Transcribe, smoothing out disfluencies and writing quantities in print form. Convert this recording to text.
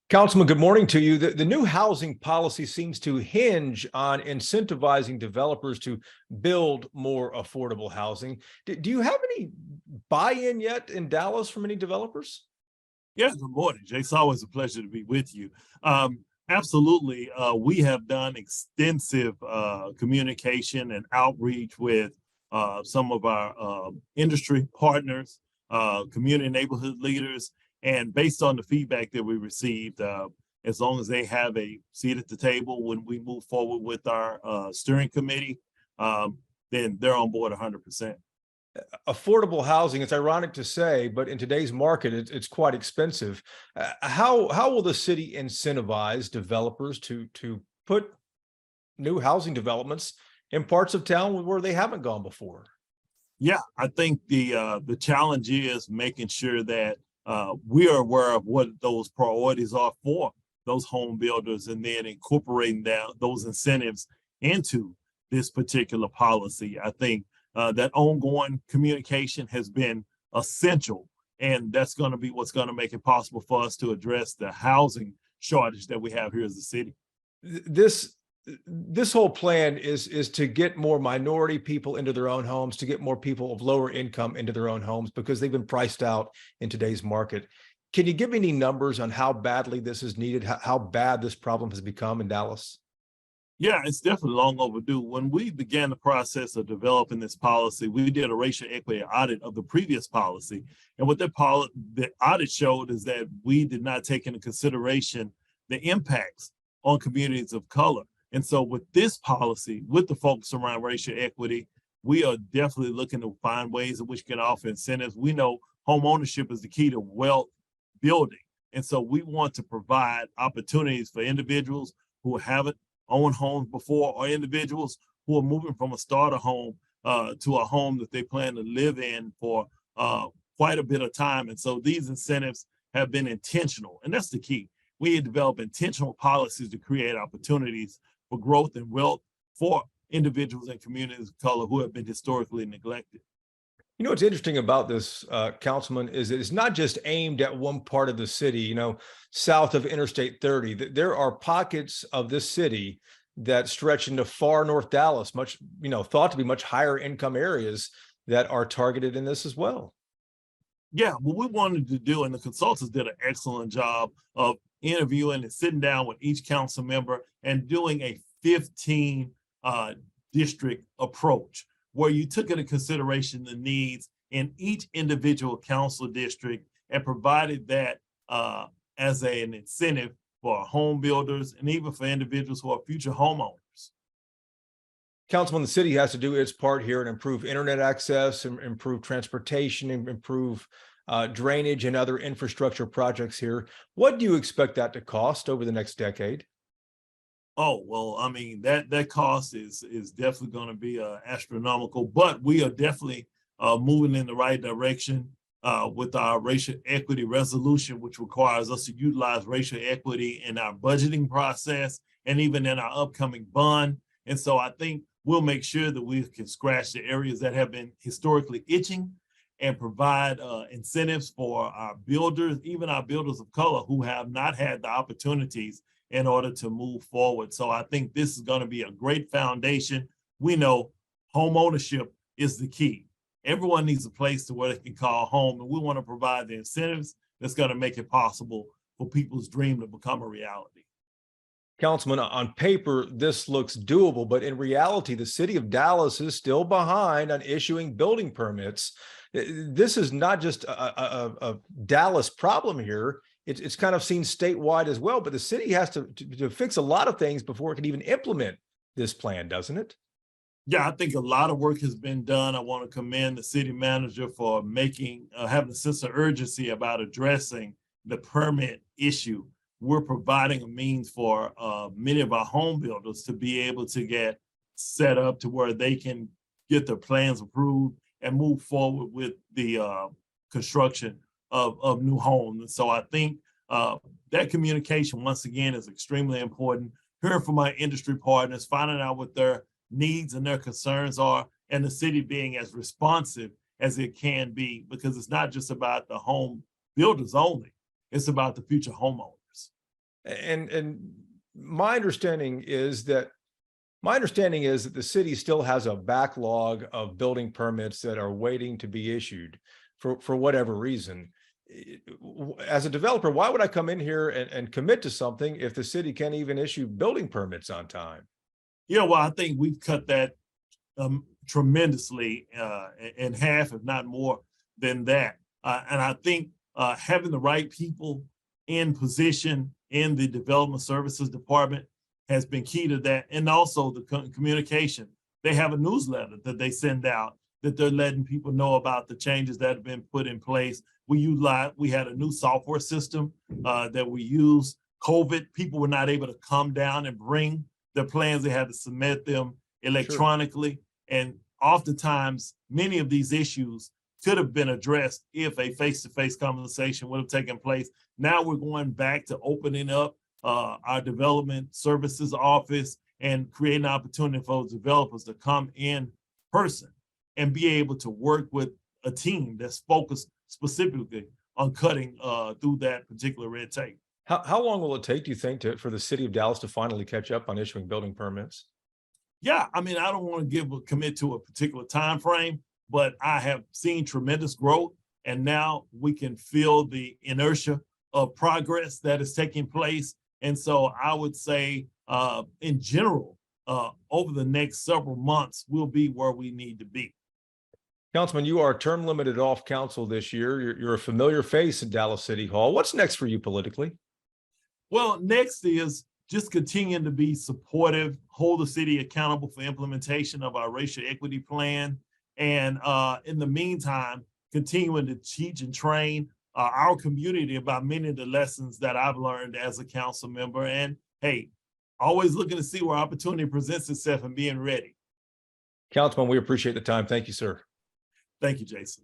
Councilman, good morning to you. The new housing policy seems to hinge on incentivizing developers to build more affordable housing. Do you have any buy-in yet in Dallas from any developers? Yeah, good morning, Jay. It's always a pleasure to be with you. Absolutely. We have done extensive communication and outreach with some of our industry partners, community neighborhood leaders, and based on the feedback that we received, as long as they have a seat at the table when we move forward with our steering committee, then they're on board 100%. Affordable housing, it's ironic to say, but in today's market, it's quite expensive. How will the city incentivize developers to put new housing developments in parts of town where they haven't gone before? Yeah, I think the challenge is making sure that we are aware of what those priorities are for those home builders, and then incorporating those incentives into this particular policy. I think that ongoing communication has been essential, and that's going to be what's going to make it possible for us to address the housing shortage that we have here as a city. This whole plan is to get more minority people into their own homes, to get more people of lower income into their own homes because they've been priced out in today's market. Can you give me any numbers on how badly this is needed, how bad this problem has become in Dallas? Yeah, it's definitely long overdue. When we began the process of developing this policy, we did a racial equity audit of the previous policy. And what the audit showed is that we did not take into consideration the impacts on communities of color. And so with this policy, with the focus around racial equity, we are definitely looking to find ways in which we can offer incentives. We know home ownership is the key to wealth building. And so we want to provide opportunities for individuals who haven't owned homes before, or individuals who are moving from a starter home to a home that they plan to live in for quite a bit of time. And so these incentives have been intentional, and that's the key. We develop intentional policies to create opportunities for growth and wealth for individuals and communities of color who have been historically neglected. You know, what's interesting about this, Councilman, is it's not just aimed at one part of the city, south of Interstate 30. There are pockets of this city that stretch into far North Dallas, much, thought to be much higher income areas that are targeted in this as well. Yeah, what we wanted to do, and the consultants did an excellent job of interviewing and sitting down with each council member and doing a 15 district approach, where you took into consideration the needs in each individual council district and provided that as an incentive for home builders and even for individuals who are future homeowners. Councilman, the city has to do its part here and improve internet access, and improve transportation, and improve drainage and other infrastructure projects here. What do you expect that to cost over the next decade? Oh, well, I mean, that cost is definitely going to be astronomical, but we are definitely moving in the right direction with our racial equity resolution, which requires us to utilize racial equity in our budgeting process and even in our upcoming bond. And so I think we'll make sure that we can scratch the areas that have been historically itching and provide incentives for our builders, even our builders of color who have not had the opportunities in order to move forward. So I think this is going to be a great foundation. We know home ownership is the key. Everyone needs a place to where they can call home, and we want to provide the incentives that's going to make it possible for people's dream to become a reality. Councilman, on paper, this looks doable, but in reality, the city of Dallas is still behind on issuing building permits. This is not just a Dallas problem here. It's kind of seen statewide as well, but the city has to fix a lot of things before it can even implement this plan, doesn't it? Yeah, I think a lot of work has been done. I want to commend the city manager for having a sense of urgency about addressing the permit issue. We're providing a means for many of our home builders to be able to get set up to where they can get their plans approved and move forward with the construction of new homes. And so I think that communication, once again, is extremely important. Hearing from our industry partners, finding out what their needs and their concerns are, and the city being as responsive as it can be, because it's not just about the home builders only, it's about the future homeowners. And my understanding is that the city still has a backlog of building permits that are waiting to be issued for whatever reason. As a developer, why would I come in here and commit to something if the city can't even issue building permits on time? Yeah, well, I think we've cut that tremendously in half, if not more than that. And I think having the right people in position in the development services department has been key to that. And also the communication. They have a newsletter that they send out that they're letting people know about the changes that have been put in place. We had a new software system that we use. COVID, people were not able to come down and bring their plans. They had to submit them electronically. Sure. And oftentimes, many of these issues could have been addressed if a face-to-face conversation would have taken place. Now we're going back to opening up our development services office and creating an opportunity for those developers to come in person and be able to work with a team that's focused specifically on cutting through that particular red tape. How long will it take, do you think, for the city of Dallas to finally catch up on issuing building permits? Yeah, I mean, I don't want to commit to a particular time frame, but I have seen tremendous growth, and now we can feel the inertia of progress that is taking place. And so I would say, in general, over the next several months, we'll be where we need to be. Councilman, you are term limited off council this year. You're a familiar face in Dallas City Hall. What's next for you politically? Well, next is just continuing to be supportive, hold the city accountable for implementation of our racial equity plan. And in the meantime, continuing to teach and train our community about many of the lessons that I've learned as a council member. And hey, always looking to see where opportunity presents itself and being ready. Councilman, we appreciate the time. Thank you, sir. Thank you, Jason.